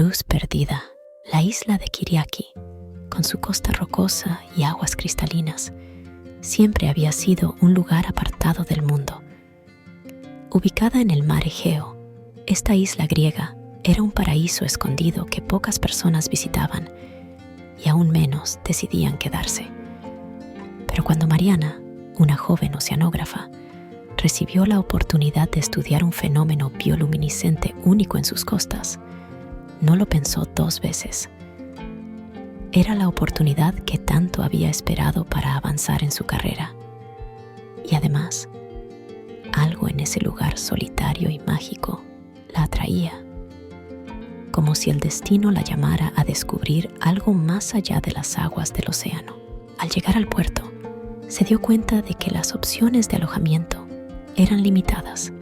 luz perdida, la isla de Kiriaki, con su costa rocosa y aguas cristalinas, siempre había sido un lugar apartado del mundo. Ubicada en el mar Egeo, esta isla griega era un paraíso escondido que pocas personas visitaban y aún menos decidían quedarse. Pero cuando Mariana, una joven oceanógrafa, recibió la oportunidad de estudiar un fenómeno bioluminiscente único en sus costas, no lo pensó dos veces. Era la oportunidad que tanto había esperado para avanzar en su carrera. Y además, algo en ese lugar solitario y mágico la atraía, como si el destino la llamara a descubrir algo más allá de las aguas del océano. Al llegar al puerto, se dio cuenta de que las opciones de alojamiento eran limitadas.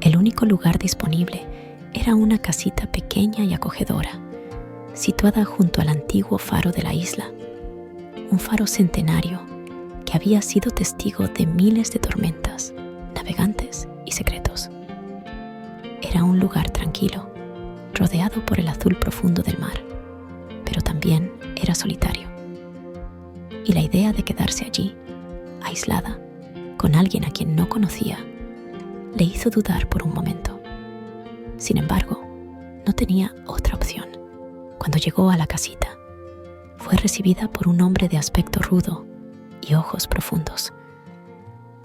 El único lugar disponible era una casita pequeña y acogedora, situada junto al antiguo faro de la isla, un faro centenario que había sido testigo de miles de tormentas, navegantes y secretos. Era un lugar tranquilo, rodeado por el azul profundo del mar, pero también era solitario. Y la idea de quedarse allí, aislada, con alguien a quien no conocía, le hizo dudar por un momento. Sin embargo, no tenía otra opción. Cuando llegó a la casita, fue recibida por un hombre de aspecto rudo y ojos profundos.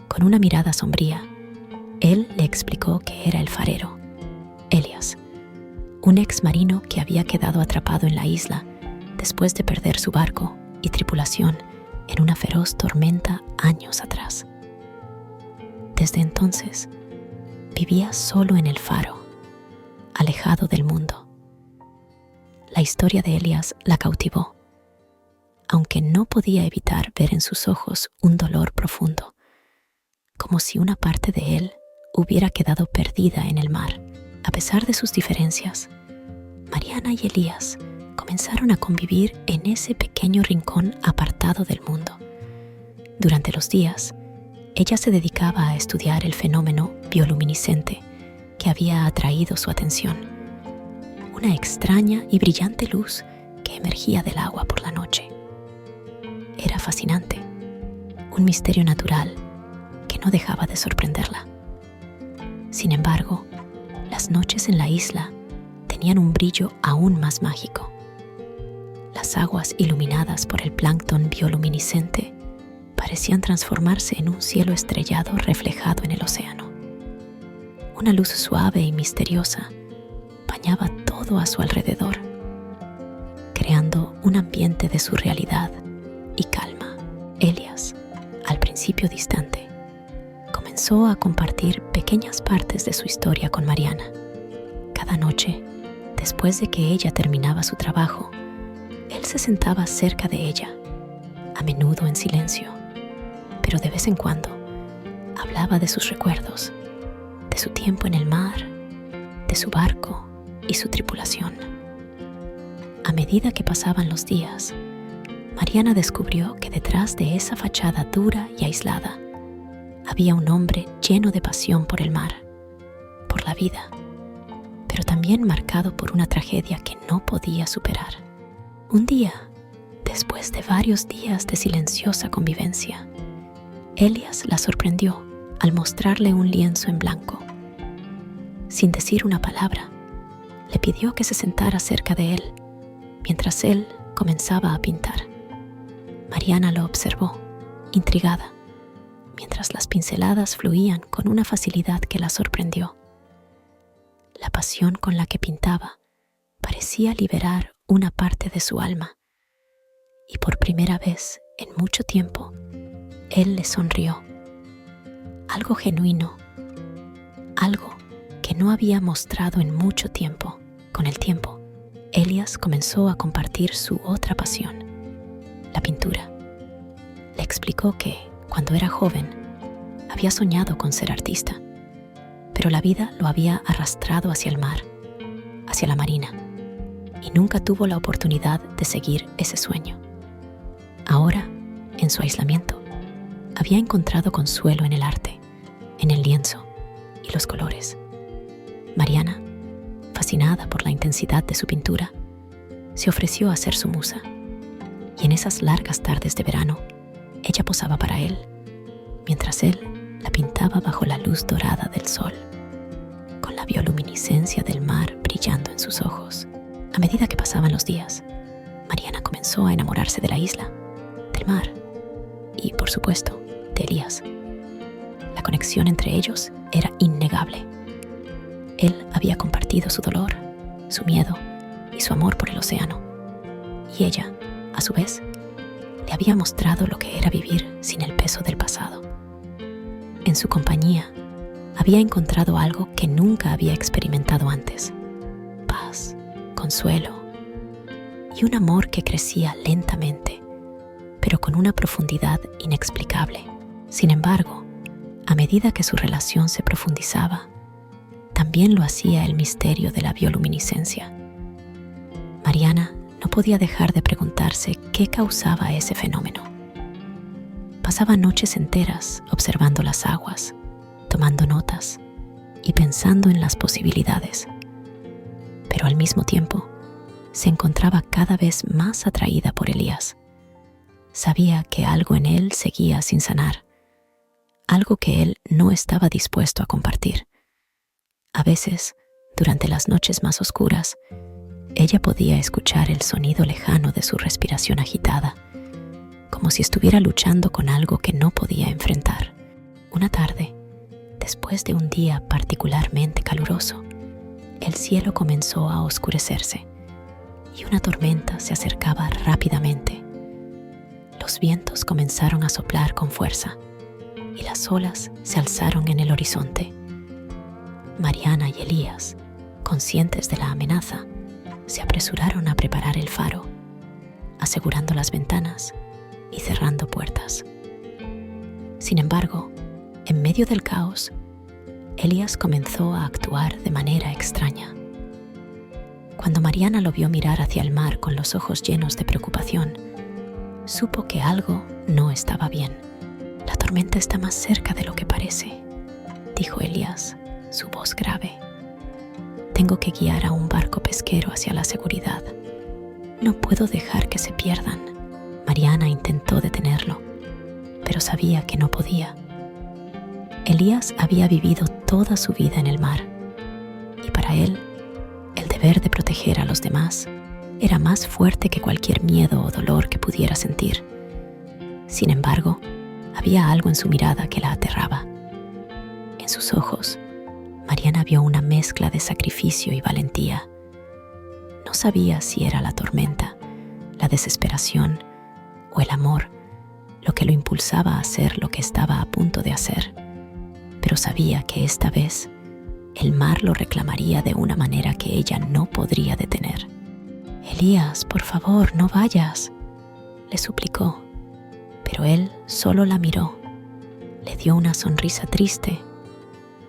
Con una mirada sombría, él le explicó que era el farero, Elias, un ex marino que había quedado atrapado en la isla después de perder su barco y tripulación en una feroz tormenta años atrás. Desde entonces, vivía solo en el faro, alejado del mundo. La historia de Elias la cautivó, aunque no podía evitar ver en sus ojos un dolor profundo, como si una parte de él hubiera quedado perdida en el mar. A pesar de sus diferencias, Mariana y Elías comenzaron a convivir en ese pequeño rincón apartado del mundo. Durante los días, ella se dedicaba a estudiar el fenómeno bioluminiscente que había atraído su atención, una extraña y brillante luz que emergía del agua por la noche. Era fascinante, un misterio natural que no dejaba de sorprenderla. Sin embargo, las noches en la isla tenían un brillo aún más mágico. Las aguas iluminadas por el plancton bioluminiscente parecían transformarse en un cielo estrellado reflejado en el océano. Una luz suave y misteriosa bañaba todo a su alrededor, creando un ambiente de surrealidad y calma. Elias, al principio distante, comenzó a compartir pequeñas partes de su historia con Mariana. Cada noche, después de que ella terminaba su trabajo, él se sentaba cerca de ella, a menudo en silencio, pero de vez en cuando hablaba de sus recuerdos, de su tiempo en el mar, de su barco y su tripulación. A medida que pasaban los días, Mariana descubrió que detrás de esa fachada dura y aislada había un hombre lleno de pasión por el mar, por la vida, pero también marcado por una tragedia que no podía superar. Un día, después de varios días de silenciosa convivencia, Elias la sorprendió al mostrarle un lienzo en blanco. Sin decir una palabra, le pidió que se sentara cerca de él, mientras él comenzaba a pintar. Mariana lo observó, intrigada, mientras las pinceladas fluían con una facilidad que la sorprendió. La pasión con la que pintaba parecía liberar una parte de su alma, y por primera vez en mucho tiempo, él le sonrió. Algo genuino, algo que no había mostrado en mucho tiempo. Con el tiempo, Elias comenzó a compartir su otra pasión, la pintura. Le explicó que, cuando era joven, había soñado con ser artista, pero la vida lo había arrastrado hacia el mar, hacia la marina, y nunca tuvo la oportunidad de seguir ese sueño. Ahora, en su aislamiento, había encontrado consuelo en el arte, en el lienzo y los colores. Mariana, Fascinada por la intensidad de su pintura, se ofreció a ser su musa. Y en esas largas tardes de verano, ella posaba para él, mientras él la pintaba bajo la luz dorada del sol, con la bioluminiscencia del mar brillando en sus ojos. A medida que pasaban los días, Mariana comenzó a enamorarse de la isla, del mar y, por supuesto, de Elías. La conexión entre ellos era innegable. Él había compartido su dolor, su miedo y su amor por el océano. Y ella, a su vez, le había mostrado lo que era vivir sin el peso del pasado. En su compañía, había encontrado algo que nunca había experimentado antes: paz, consuelo y un amor que crecía lentamente, pero con una profundidad inexplicable. Sin embargo, a medida que su relación se profundizaba, también lo hacía el misterio de la bioluminiscencia. Mariana no podía dejar de preguntarse qué causaba ese fenómeno. Pasaba noches enteras observando las aguas, tomando notas y pensando en las posibilidades. Pero al mismo tiempo, se encontraba cada vez más atraída por Elías. Sabía que algo en él seguía sin sanar, algo que él no estaba dispuesto a compartir. A veces, durante las noches más oscuras, ella podía escuchar el sonido lejano de su respiración agitada, como si estuviera luchando con algo que no podía enfrentar. Una tarde, después de un día particularmente caluroso, el cielo comenzó a oscurecerse y una tormenta se acercaba rápidamente. Los vientos comenzaron a soplar con fuerza y las olas se alzaron en el horizonte. Mariana y Elías, conscientes de la amenaza, se apresuraron a preparar el faro, asegurando las ventanas y cerrando puertas. Sin embargo, en medio del caos, Elías comenzó a actuar de manera extraña. Cuando Mariana lo vio mirar hacia el mar con los ojos llenos de preocupación, supo que algo no estaba bien. «La tormenta está más cerca de lo que parece», dijo Elías, su voz grave. «Tengo que guiar a un barco pesquero hacia la seguridad. No puedo dejar que se pierdan». Mariana intentó detenerlo, pero sabía que no podía. Elías había vivido toda su vida en el mar, y para él, el deber de proteger a los demás era más fuerte que cualquier miedo o dolor que pudiera sentir. Sin embargo, había algo en su mirada que la aterraba. En sus ojos, Mariana vio una mezcla de sacrificio y valentía. No sabía si era la tormenta, la desesperación o el amor lo que lo impulsaba a hacer lo que estaba a punto de hacer, pero sabía que esta vez el mar lo reclamaría de una manera que ella no podría detener. «Elías, por favor, no vayas», le suplicó, pero él solo la miró, le dio una sonrisa triste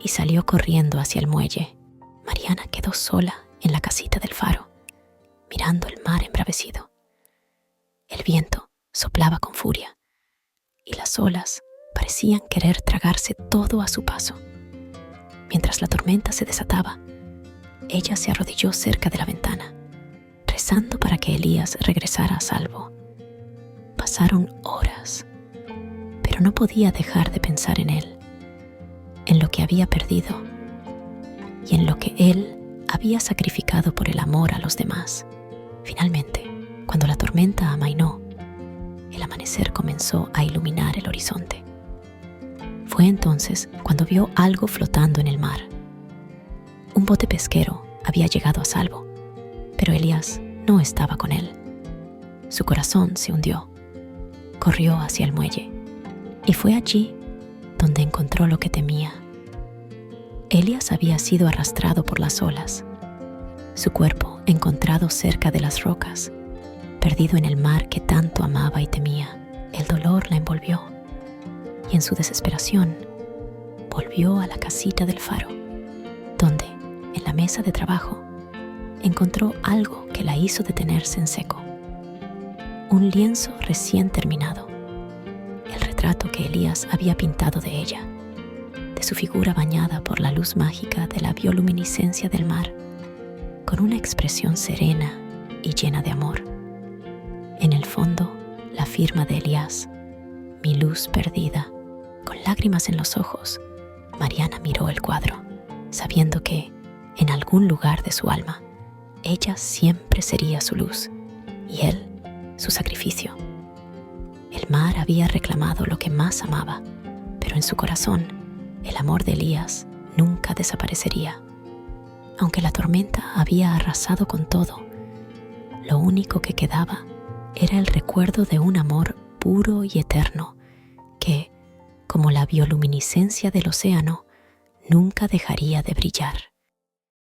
y salió corriendo hacia el muelle. Mariana quedó sola en la casita del faro, mirando el mar embravecido. El viento soplaba con furia y las olas parecían querer tragarse todo a su paso. Mientras la tormenta se desataba, ella se arrodilló cerca de la ventana, rezando para que Elías regresara a salvo. Pasaron horas, pero no podía dejar de pensar en él, en lo que había perdido y en lo que él había sacrificado por el amor a los demás. Finalmente, cuando la tormenta amainó, el amanecer comenzó a iluminar el horizonte. Fue entonces cuando vio algo flotando en el mar. Un bote pesquero había llegado a salvo, pero Elías no estaba con él. Su corazón se hundió. Corrió hacia el muelle y fue allí donde encontró lo que temía. Elías había sido arrastrado por las olas, su cuerpo encontrado cerca de las rocas, perdido en el mar que tanto amaba y temía. El dolor la envolvió y en su desesperación volvió a la casita del faro, donde, en la mesa de trabajo, encontró algo que la hizo detenerse en seco. Un lienzo recién terminado, el retrato que Elías había pintado de ella, de su figura bañada por la luz mágica de la bioluminiscencia del mar. con una expresión serena y llena de amor. En el fondo, la firma de Elías, mi luz perdida. Con lágrimas en los ojos, Mariana miró el cuadro, sabiendo que, en algún lugar de su alma, ella siempre sería su luz y él su sacrificio. El mar había reclamado lo que más amaba, pero en su corazón, el amor de Elías nunca desaparecería. Aunque la tormenta había arrasado con todo, lo único que quedaba era el recuerdo de un amor puro y eterno que, como la bioluminiscencia del océano, nunca dejaría de brillar.